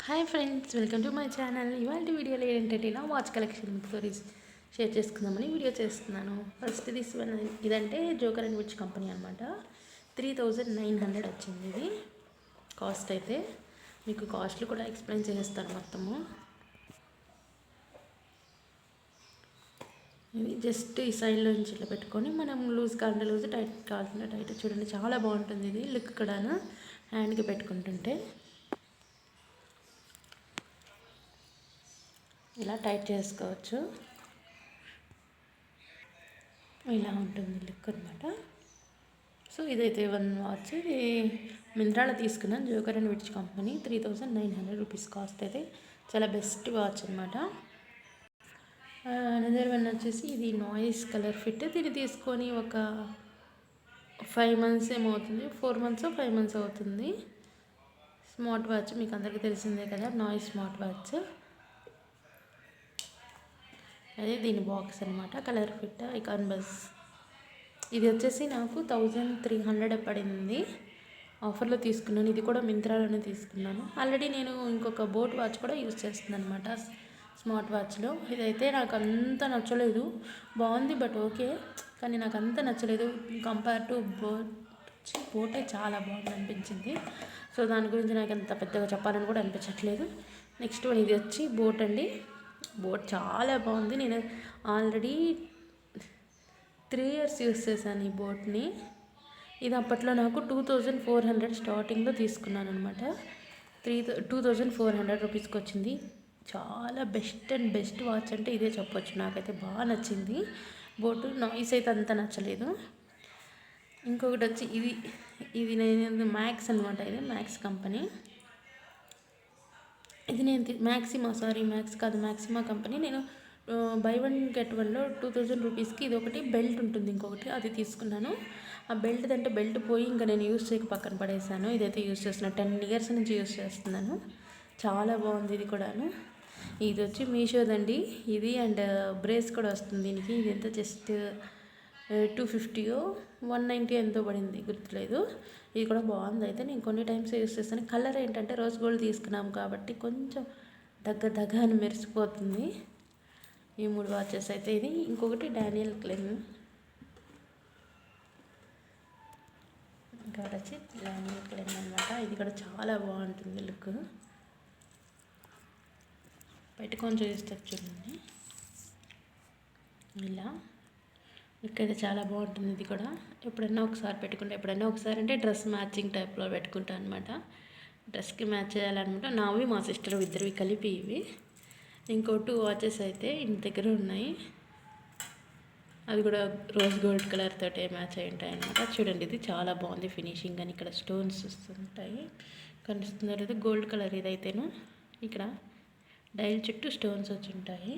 Hi friends, welcome to my channel. ఇవాళ వీడియోలో ఏంటంటే నా వాచ్ కలెక్షన్ స్టోరీస్ షేర్ చేసుకుందామని వీడియో చేస్తున్నాను. ఫస్ట్ ఇదంటే జోకర్ అండ్ విచ్ కంపెనీ అనమాట. 3900 వచ్చింది ఇది కాస్ట్. అయితే మీకు కాస్ట్లు కూడా ఎక్స్ప్లెయిన్ చేస్తాను మొత్తము. ఇది జస్ట్ ఈ సైడ్లో నుంచి ఇట్లా పెట్టుకొని మనం లూజ్ కావాలంటే లూజ్, టైట్ కావాలంటే టైట్. చూడండి చాలా బాగుంటుంది ఇది లుక్ కూడాను. హ్యాండ్కి పెట్టుకుంటుంటే ఇలా టైట్ చేసుకోవచ్చు. ఇలా ఉంటుంది లుక్ అనమాట. సో ఇదైతే వన్ వాచ్. ఇది మింత్రాలో తీసుకున్నాను, joker and which company. 3900 rupees cost. అయితే చాలా బెస్ట్ వాచ్ అనమాట. అనదర్ వన్ వచ్చేసి ఇది నాయిస్ కలర్ ఫిట్. దీన్ని తీసుకొని ఒక 5 months ఏమవుతుంది, 4 months 5 months అవుతుంది. స్మార్ట్ వాచ్ మీకు అందరికీ తెలిసిందే కదా, నాయిస్ స్మార్ట్ వాచ్. అదే దీని బాక్స్ అనమాట, కలర్ ఫిట్ ఐకాన్ బస్. ఇది వచ్చేసి నాకు 1300 పడింది. ఆఫర్లో తీసుకున్నాను. ఇది కూడా మింత్రాలోనే తీసుకున్నాను. ఆల్రెడీ నేను ఇంకొక బోట్ వాచ్ కూడా యూజ్ చేస్తున్నాను అనమాట స్మార్ట్ వాచ్లో. ఇదైతే నాకు అంత నచ్చలేదు. బాగుంది బట్ ఓకే, కానీ నాకు అంత నచ్చలేదు. కంపేర్ టు బోటే చాలా బాగుంది అనిపించింది. సో దాని గురించి నాకు అంత పెద్దగా చెప్పాలని కూడా అనిపించట్లేదు. నెక్స్ట్ వన్ ఇది వచ్చి బోట్ అండి. బోట్ చాలా బాగుంది. నేను ఆల్రెడీ 3 years యూస్ చేశాను ఈ బోట్ని. ఇది అప్పట్లో నాకు 2400 స్టార్టింగ్లో తీసుకున్నాను అనమాట. 2400 రూపీస్కి వచ్చింది. చాలా బెస్ట్ వాచ్ అంటే ఇదే చెప్పొచ్చు. నాకైతే బాగా నచ్చింది. బోటు నాయిస్ అయితే అంత నచ్చలేదు. ఇంకొకటి వచ్చి ఇది నేను మ్యాక్స్ అనమాట. ఇది మ్యాక్స్ కంపెనీ. ఇది నేను మ్యాక్సిమా కంపెనీ. నేను బై 1 get 1లో 2000 రూపీస్కి ఇది ఒకటి బెల్ట్ ఉంటుంది, ఇంకొకటి అది తీసుకున్నాను. ఆ బెల్ట్ అంటే బెల్ట్ పోయి ఇంకా నేను యూస్ చేయక పక్కన పడేసాను. ఇదైతే యూస్ చేస్తున్నాను, 10 years నుంచి యూస్ చేస్తున్నాను. చాలా బాగుంది ఇది కూడాను. ఇది వచ్చి మీషోదండి ఇది. అండ్ బ్రేస్ కూడా వస్తుంది దీనికి. ఇది ఎంత జస్ట్ 250 190 ఎంతో పడింది, గుర్తులేదు. ఇది కూడా బాగుంది. అయితే నేను కొన్ని టైమ్స్ యూస్ చేస్తాను. కలర్ ఏంటంటే రోజ్ గోల్డ్ తీసుకున్నాం కాబట్టి కొంచెం దగ్గర అని మెరిసిపోతుంది. ఈ 3 వాచెస్ అయితే ఇది. ఇంకొకటి డానియల్ క్లెయిన్. ఇంకా వచ్చి డానియల్ క్లెయిన్ అనమాట. ఇది కూడా చాలా బాగుంటుంది లుక్. పెట్టుకొని చూస్తే చూడండి ఇలా. ఇక్కడ చాలా బాగుంటుంది ఇది కూడా. ఎప్పుడైనా ఒకసారి అంటే డ్రెస్ మ్యాచింగ్ టైప్లో పెట్టుకుంటాను అనమాట. డ్రెస్కి మ్యాచ్ చేయాలన్నమాట. నావి మా సిస్టర్ ఇద్దరివి కలిపి ఇవి. ఇంకో 2 వాచెస్ అయితే ఇంటి దగ్గర ఉన్నాయి. అవి కూడా రోజ్ గోల్డ్ కలర్ తోటే మ్యాచ్ అయి ఉంటాయి అనమాట. చూడండి ఇది చాలా బాగుంది ఫినిషింగ్ అని. ఇక్కడ స్టోన్స్ వస్తుంటాయి, కనిపిస్తుంది. గోల్డ్ కలర్ ఇదైతేను. ఇక్కడ డైల్ చుట్టూ స్టోన్స్ వచ్చి ఉంటాయి.